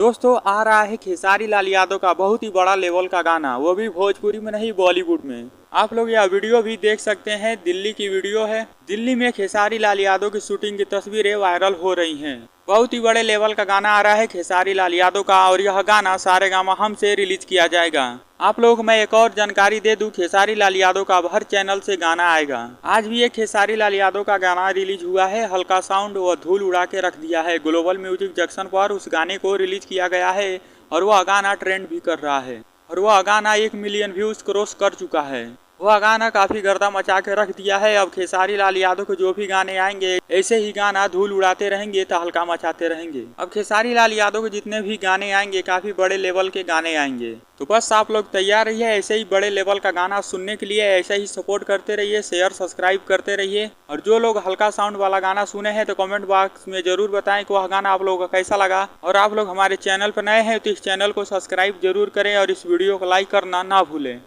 दोस्तों आ रहा है खेसारी लाल यादव का बहुत ही बड़ा लेवल का गाना, वो भी भोजपुरी में नहीं बॉलीवुड में। आप लोग यह वीडियो भी देख सकते हैं, दिल्ली की वीडियो है। दिल्ली में खेसारी लाल यादव की शूटिंग की तस्वीरें वायरल हो रही हैं। बहुत ही बड़े लेवल का गाना आ रहा है खेसारी लाल यादव का और यह गाना सारेगामा हम से रिलीज किया जाएगा। आप लोग मैं एक और जानकारी दे दूं, खेसारी लाल यादव का हर चैनल से गाना आएगा। आज भी एक खेसारी लाल यादव का गाना रिलीज हुआ है, हल्का साउंड व धूल उड़ा के रख दिया है। ग्लोबल म्यूजिक जंक्शन पर उस गाने को रिलीज किया गया है और वह गाना ट्रेंड भी कर रहा है और वह गाना 1 मिलियन व्यूज क्रॉस कर चुका है। वह गाना काफी गर्दा मचा के रख दिया है। अब खेसारी लाल यादव के जो भी गाने आएंगे ऐसे ही गाना धूल उड़ाते रहेंगे तो हल्का मचाते रहेंगे। अब खेसारी लाल यादव के जितने भी गाने आएंगे काफी बड़े लेवल के गाने आएंगे। तो बस आप लोग तैयार रहिए ऐसे ही बड़े लेवल का गाना सुनने के लिए। ऐसे ही सपोर्ट करते रहिए, शेयर सब्सक्राइब करते रहिए। और जो लोग हल्का साउंड वाला गाना सुने हैं तो कमेंट बॉक्स में जरूर बताएं कि वह गाना आप लोगों को कैसा लगा। और आप लोग हमारे चैनल पर नए हैं तो इस चैनल को सब्सक्राइब जरूर करें और इस वीडियो को लाइक करना ना भूलें।